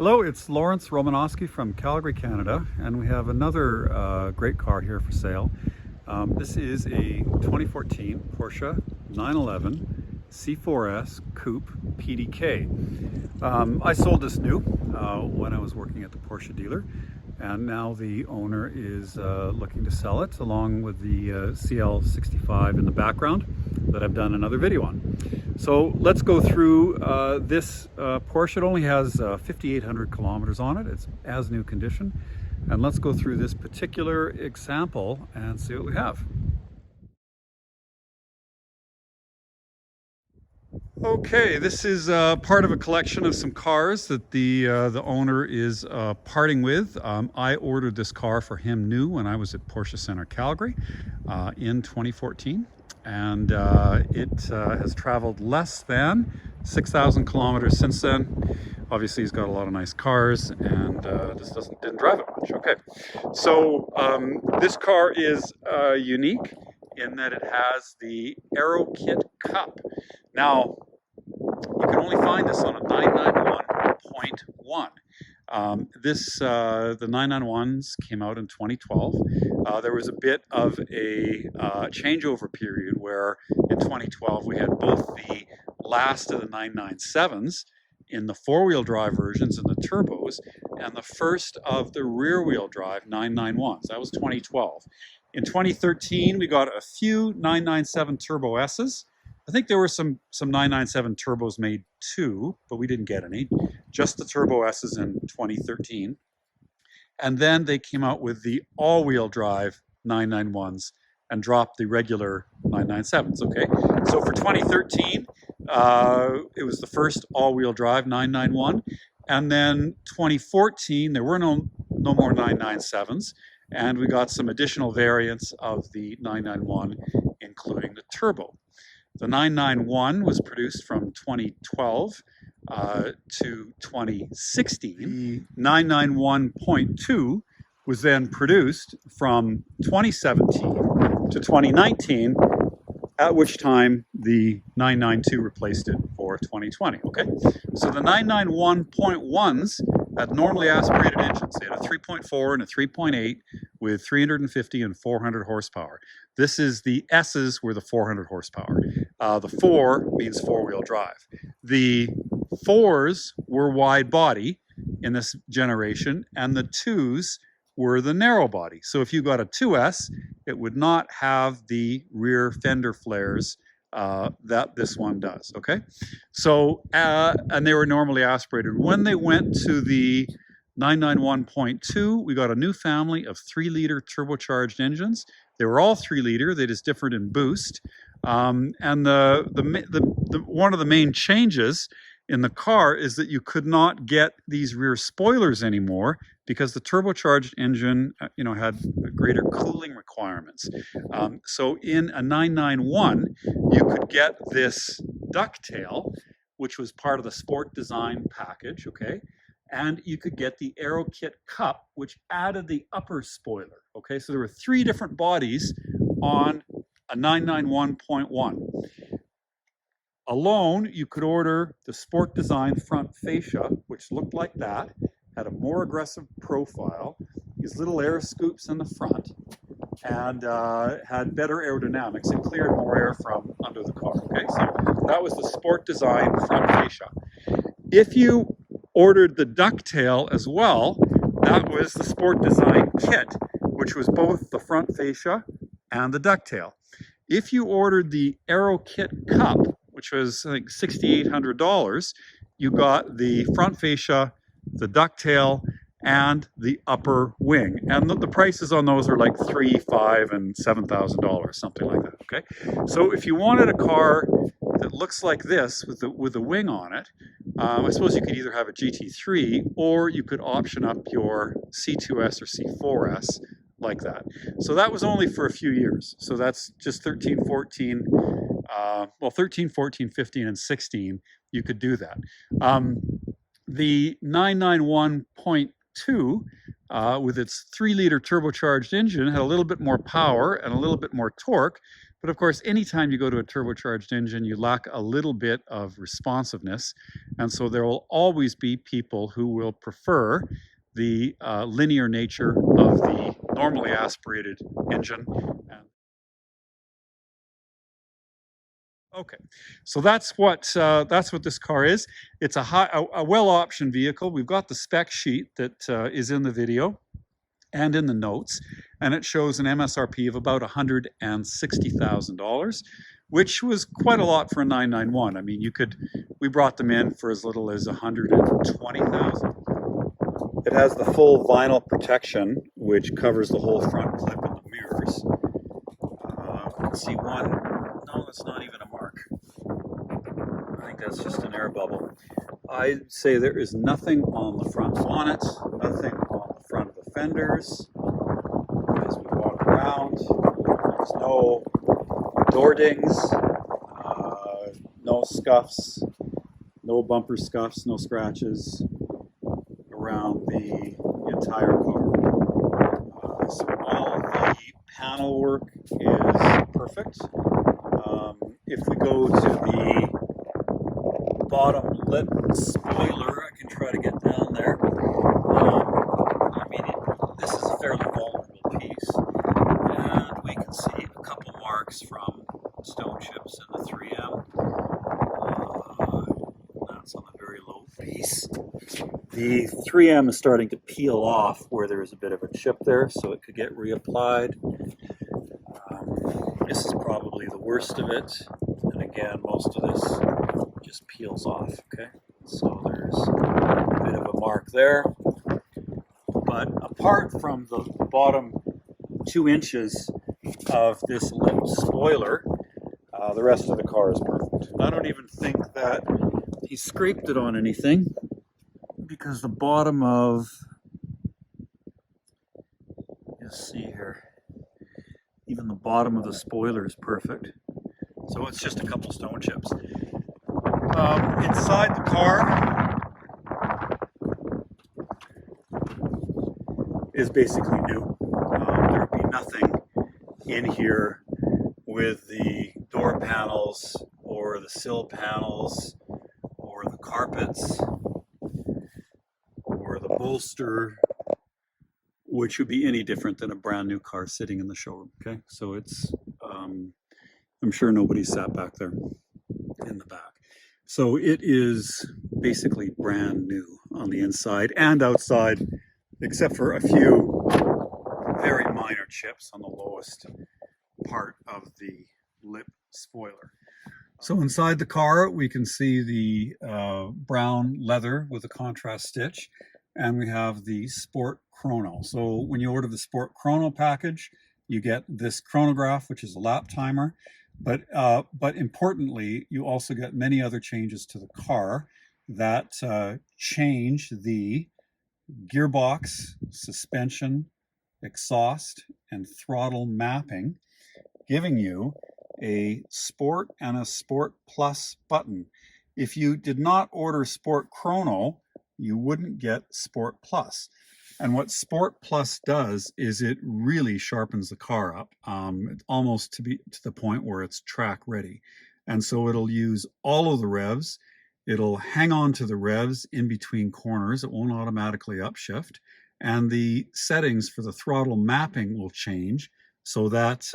Hello, it's Romanosky from Calgary, Canada, and we have another great car here for sale. This is a 2014 Porsche 911 C4S Coupe PDK. I sold this new when I was working at the Porsche dealer, and now the owner is looking to sell it along with the CL65 in the background that I've done another video on. So let's go through this Porsche. It only has 5,800 kilometers on it. It's as new condition. And let's go through this particular example and see what we have. Okay, this is part of a collection of some cars that the owner is parting with. I ordered this car for him new when I was at Porsche Center Calgary in 2014. And it has traveled less than 6,000 kilometers since then. Obviously, he's got a lot of nice cars and just didn't drive it much. Okay, so this car is unique in that it has the Aerokit Cup. Now, you can only find this on a 991.1. The 991s came out in 2012. There was a bit of a changeover period where in 2012 we had both the last of the 997s in the four-wheel drive versions and the turbos, and the first of the rear-wheel drive 991s. That was 2012. In 2013, we got a few 997 Turbo S's. I think there were some 997 turbos made too, but we didn't get any. Just the Turbo S's in 2013. And then they came out with the all-wheel drive 991s and dropped the regular 997s, okay? So for 2013, it was the first all-wheel drive 991. And then 2014, there were no more 997s. And we got some additional variants of the 991, including the turbo. The 991 was produced from 2012 to 2016. The 991.2 was then produced from 2017 to 2019, at which time the 992 replaced it for 2020, okay? So the 991.1s had normally aspirated engines. They had a 3.4 and a 3.8 with 350 and 400 horsepower. This is the S's were the 400 horsepower. The 4 means four-wheel drive. The 4s were wide body in this generation, and the 2s were the narrow body. So if you got a 2S, it would not have the rear fender flares that this one does, okay? So, and they were normally aspirated. When they went to the 991.2, we got a new family of 3-liter turbocharged engines. They were all 3-liter, they just differed in boost. And one of the main changes in the car is that you could not get these rear spoilers anymore because the turbocharged engine, had greater cooling requirements. So in a 991, you could get this ducktail, which was part of the sport design package, okay? And you could get the Aerokit Cup, which added the upper spoiler, okay? So there were 3 different bodies on a 991.1. Alone, you could order the sport design front fascia, which looked like that, had a more aggressive profile, these little air scoops in the front, and had better aerodynamics and cleared more air from under the car, okay? So that was the sport design front fascia. If you ordered the ducktail as well, that was the sport design kit, which was both the front fascia and the ducktail. If you ordered the Aerokit Cup, which was I think $6,800, you got the front fascia, the ducktail, and the upper wing. And the prices on those are like $3,000, $5,000, and $7,000, something like that, okay? So if you wanted a car that looks like this with the wing on it, I suppose you could either have a GT3 or you could option up your C2S or C4S like that. So that was only for a few years. So that's just 13, 14, 13, 14, 15, and 16, you could do that. The 991.2 with its 3-liter turbocharged engine, had a little bit more power and a little bit more torque. But of course, anytime you go to a turbocharged engine, you lack a little bit of responsiveness. And so there will always be people who will prefer the linear nature of the normally aspirated engine. Okay, so that's what this car is. It's a well-optioned vehicle. We've got the spec sheet that is in the video and in the notes, and it shows an MSRP of about $160,000, which was quite a lot for a 991. I mean, we brought them in for as little as $120,000. It has the full vinyl protection, which covers the whole front clip and the mirrors. You can see one. No, that's not even a mark. I think that's just an air bubble. I'd say there is nothing on the front bonnet, nothing on the front of the fenders. As we walk around, there's no door dings, no scuffs, no bumper scuffs, no scratches around the entire car. So all the panel work is perfect. If we go to the bottom lip spoiler, I can try to get down there. I mean, this is a fairly vulnerable piece, and we can see a couple marks from stone chips in the 3M. That's on a very low piece. The 3M is starting to peel off where there's a bit of a chip there, so it could get reapplied. This is probably the worst of it, and again, most of this just peels off, okay? So there's a bit of a mark there, but apart from the bottom 2 inches of this lip spoiler, the rest of the car is perfect. I don't even think that he scraped it on anything, because the bottom of, you'll see here, even the bottom of the spoiler is perfect. So it's just a couple stone chips. Inside the car is basically new. There would be nothing in here with the door panels or the sill panels or the carpets or the bolster, which would be any different than a brand new car sitting in the showroom. Okay, so it's I'm sure nobody sat back there in the back. So it is basically brand new on the inside and outside, except for a few very minor chips on the lowest part of the lip spoiler. So inside the car, we can see the brown leather with a contrast stitch, and we have the Sport Chrono. So when you order the Sport Chrono package, you get this chronograph, which is a lap timer. But importantly, you also get many other changes to the car that change the gearbox, suspension, exhaust, and throttle mapping, giving you a Sport and a Sport Plus button. If you did not order Sport Chrono, you wouldn't get Sport Plus. And what Sport Plus does is it really sharpens the car up, almost to the point where it's track ready. And so it'll use all of the revs. It'll hang on to the revs in between corners. It won't automatically upshift. And the settings for the throttle mapping will change so that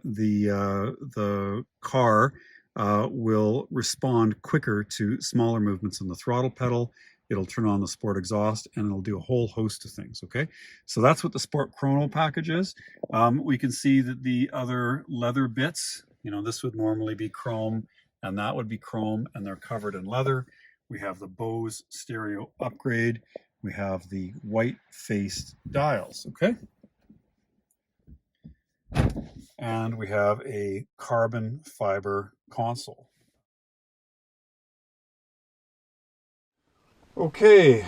the car will respond quicker to smaller movements in the throttle pedal. It'll turn on the Sport exhaust, and it'll do a whole host of things, okay? So that's what the Sport Chrono package is. We can see that the other leather bits, you know, this would normally be chrome, and that would be chrome, and they're covered in leather. We have the Bose stereo upgrade. We have the white-faced dials, okay? And we have a carbon fiber console. Okay,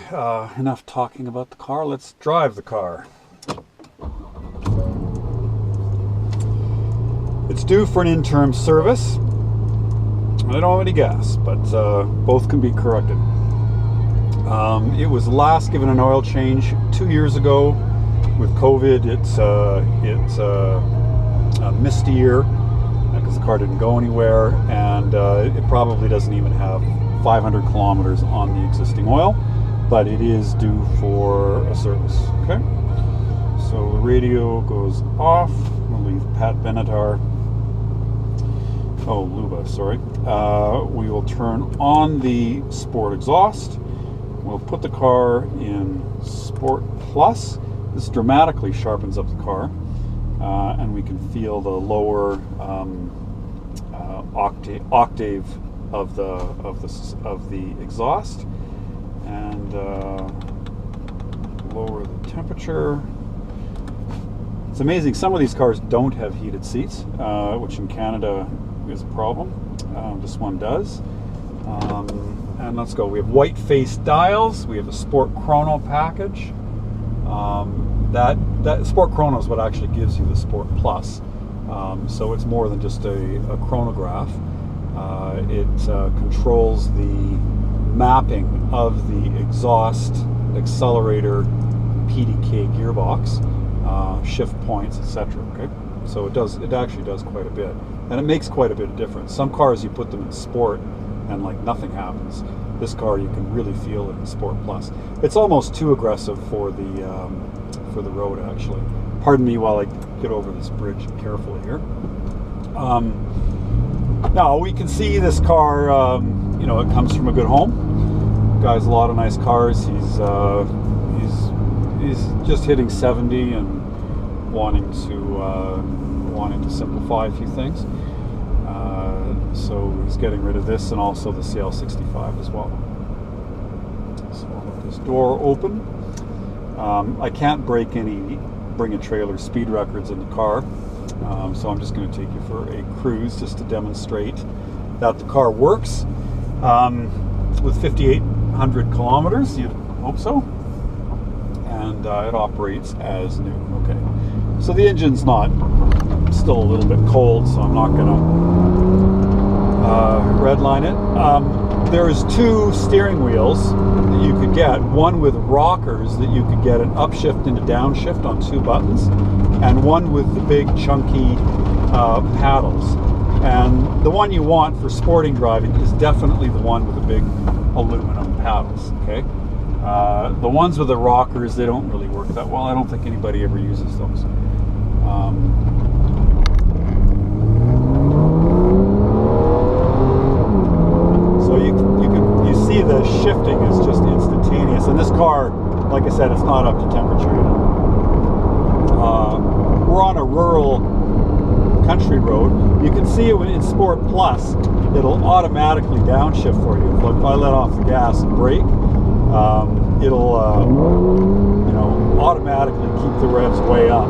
enough talking about the car. Let's drive the car. It's due for an interim service. I don't have any gas, but both can be corrected. It was last given an oil change 2 years ago. with COVID, it's a missed year because the car didn't go anywhere, and it probably doesn't even have 500 kilometers on the existing oil, but it is due for a service. Okay, so the radio goes off. We'll leave Pat Benatar. Oh, Luba, sorry. We will turn on the Sport exhaust. We'll put the car in Sport Plus. This dramatically sharpens up the car, and we can feel the lower octave of the exhaust, and lower the temperature. It's amazing. Some of these cars don't have heated seats, which in Canada is a problem. This one does. And let's go. We have white face dials. We have the Sport Chrono package. That Sport Chrono is what actually gives you the Sport Plus. So it's more than just a chronograph. It controls the mapping of the exhaust, accelerator, PDK gearbox, shift points, etc. Okay, so it actually does quite a bit, and it makes quite a bit of difference. Some cars you put them in Sport and like nothing happens. This car you can really feel it in Sport Plus. It's almost too aggressive for the road, actually. Pardon me while I get over this bridge carefully here. Now we can see this car. You know, it comes from a good home. The guy's a lot of nice cars. He's just hitting 70 and wanting to simplify a few things. So he's getting rid of this and also the CL65 as well. So I'll let this door open. I can't break any bring-a-trailer speed records in the car, so I'm just going to take you for a cruise just to demonstrate that the car works. With 5,800 kilometers, you'd hope so, and it operates as new. Okay, so the engine's still a little bit cold, so I'm not going to redline it. There's two steering wheels that you could get, one with rockers that you could get an upshift and a downshift on 2 buttons, and one with the big chunky paddles. And the one you want for sporting driving is definitely the one with the big aluminum paddles. Okay, the ones with the rockers, they don't really work that well. I don't think anybody ever uses those. You see the shifting is just instantaneous, and this car, like I said, it's not up to temperature yet. We're on a rural country road. You can see it in Sport Plus, it'll automatically downshift for you. If I let off the gas and brake, it'll you know, automatically keep the revs way up,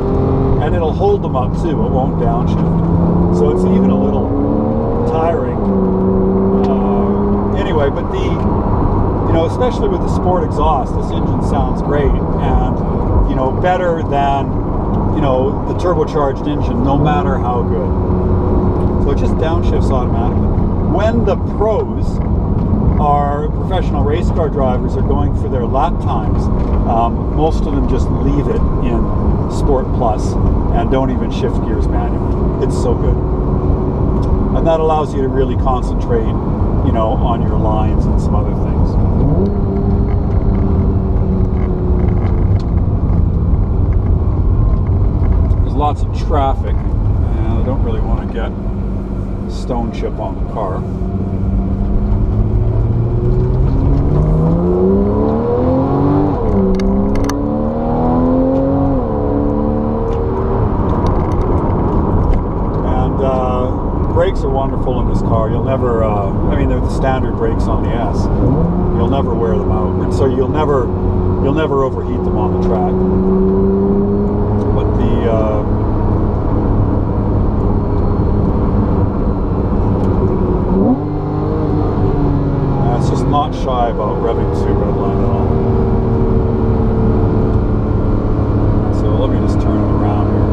and it'll hold them up too. It won't downshift. So it's even a little tiring. Anyway, but especially with the Sport exhaust, this engine sounds great, and better than the turbocharged engine, no matter how good. So it just downshifts automatically. When the pros, our professional race car drivers, are going for their lap times, most of them just leave it in Sport Plus and don't even shift gears manually. It's so good, and that allows you to really concentrate on your lines and some other things. There's lots of traffic, and I don't really want to get a stone chip on the car. Brakes are wonderful in this car. You'll never, I mean, they're the standard brakes on the S. You'll never wear them out, and so you'll never overheat them on the track. But it's just not shy about revving to redline at all. So let me just turn it around here.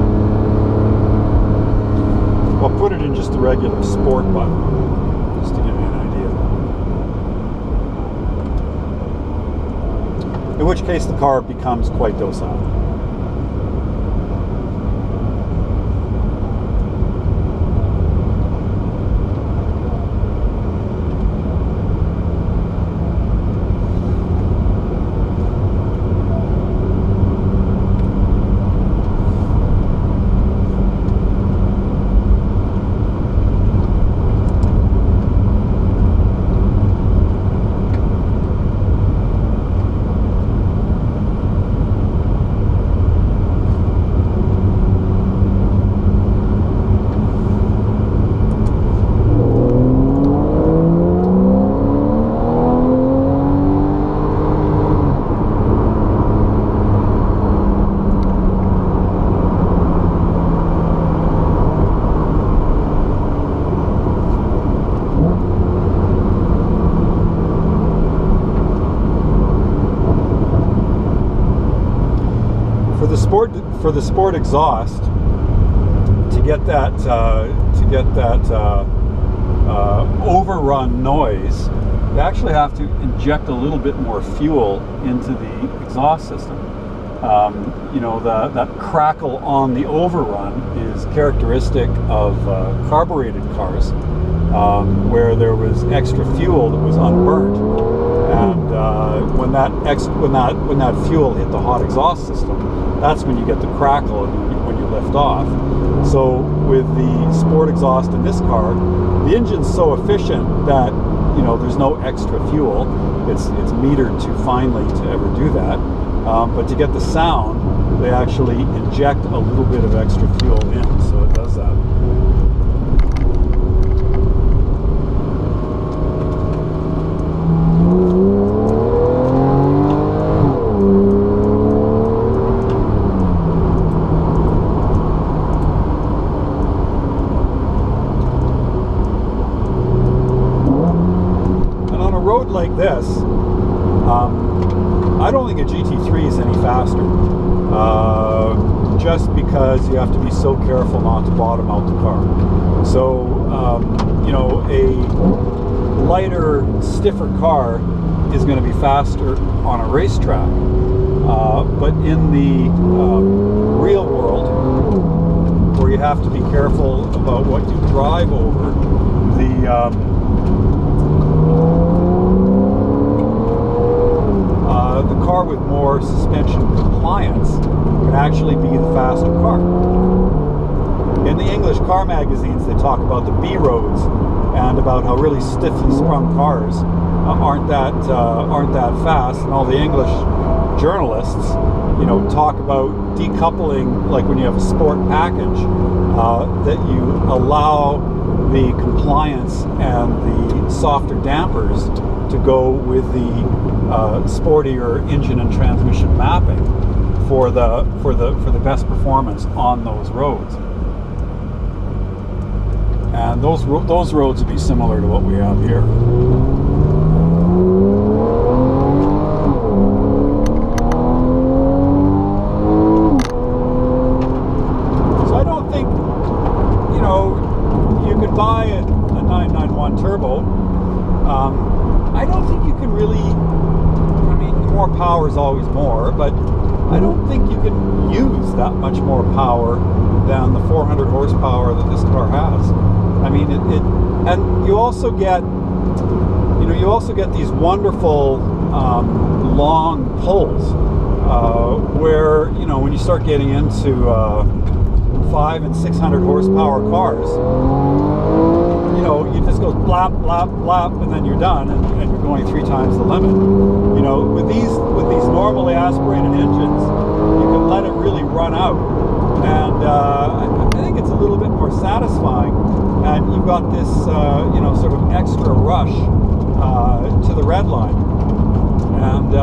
I'll put it in just the regular Sport button, just to give you an idea. In which case the car becomes quite docile. for the sport exhaust, to get that overrun noise, you actually have to inject a little bit more fuel into the exhaust system. You know, that crackle on the overrun is characteristic of carbureted cars, where there was extra fuel that was unburnt, and when that fuel hit the hot exhaust system, that's when you get the crackle and when you lift off. So with the sport exhaust in this car, the engine's so efficient that, you know, there's no extra fuel. It's metered too finely to ever do that. But to get the sound, they actually inject a little bit of extra fuel in, so it does that. And on a road like this, I don't think a GT3 is any faster, just because you have to be so careful not to bottom out the car. So, you know, a lighter, stiffer car is going to be faster on a racetrack. But in the real world, where you have to be careful about what you drive over, the car with more suspension compliance can actually be the faster car. In the English car magazines, they talk about the B roads and about how really stiffly sprung cars aren't that fast, and all the English journalists, you know, talk about decoupling, like when you have a sport package, that you allow the compliance and the softer dampers to go with the sportier engine and transmission mapping for the best performance on those roads. And those roads would be similar to what we have here. So I don't think, you know, you could buy a 991 turbo. I don't think you can really, I mean, more power is always more, but I don't think you can use that much more power than the 400 horsepower that this car has. I mean, and you also get, you know, you also get these wonderful long pulls where, you know, when you start getting into 500 and 600 horsepower cars, you know, you just go blap, blap, blap, and then you're done, and you're going 3 times the limit. You know, with these normally aspirated engines, you can let it really run out, and I think it's a little bit more satisfying, and you've got this, you know, sort of extra rush to the red line. And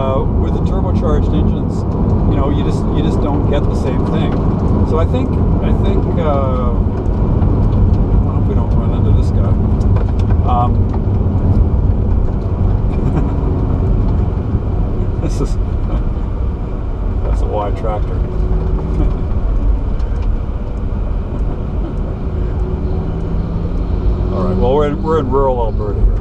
with the turbocharged engines, you know, you just don't get the same thing. So I think. We don't run into this guy. That's a wide tractor. All right. Well, we're in rural Alberta here,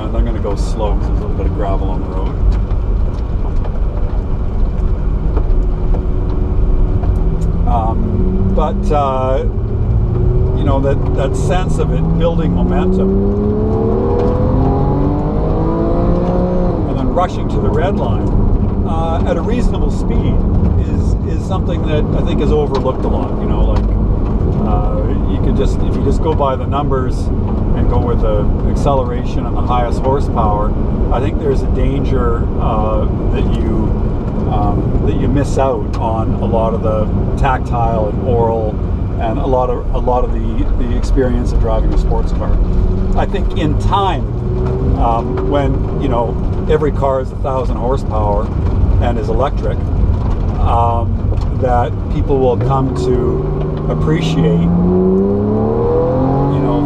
and I'm going to go slow because there's a little bit of gravel on the road. But you know, that sense of it building momentum and then rushing to the red line at a reasonable speed is something that I think is overlooked a lot. You know, like you could just, if you just go by the numbers and go with the acceleration and the highest horsepower, I think there's a danger that you miss out on a lot of the tactile and oral and a lot of the experience of driving a sports car. I think in time, when, you know, every car is 1,000 horsepower and is electric, that people will come to appreciate, you know,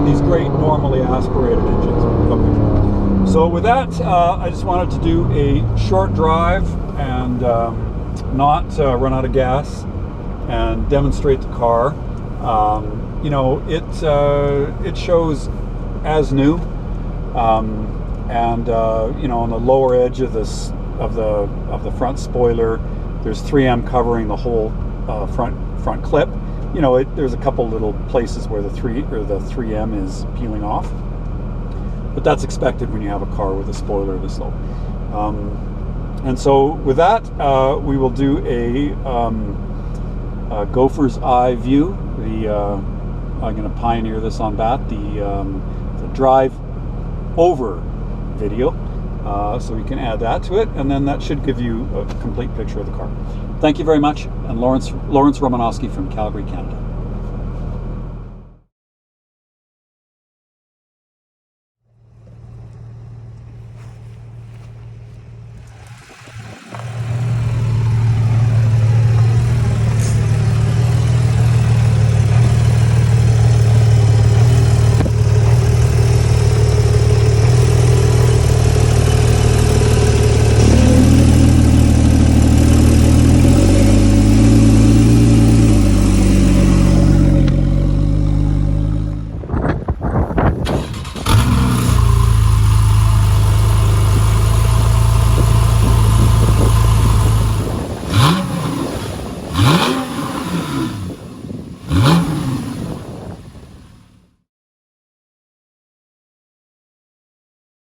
these great normally aspirated engines. Okay. So with that, I just wanted to do a short drive and not run out of gas and demonstrate the car. You know, it shows as new, and you know, on the lower edge of this of the front spoiler, there's 3M covering the whole front clip. You know, there's a couple little places where the 3M is peeling off, but that's expected when you have a car with a spoiler this low. And so with that, we will do a gopher's eye view. I'm going to pioneer this on BAT, the drive over video, so we can add that to it, and then that should give you a complete picture of the car. Thank you very much, and Lawrence Romanosky from Calgary, Canada.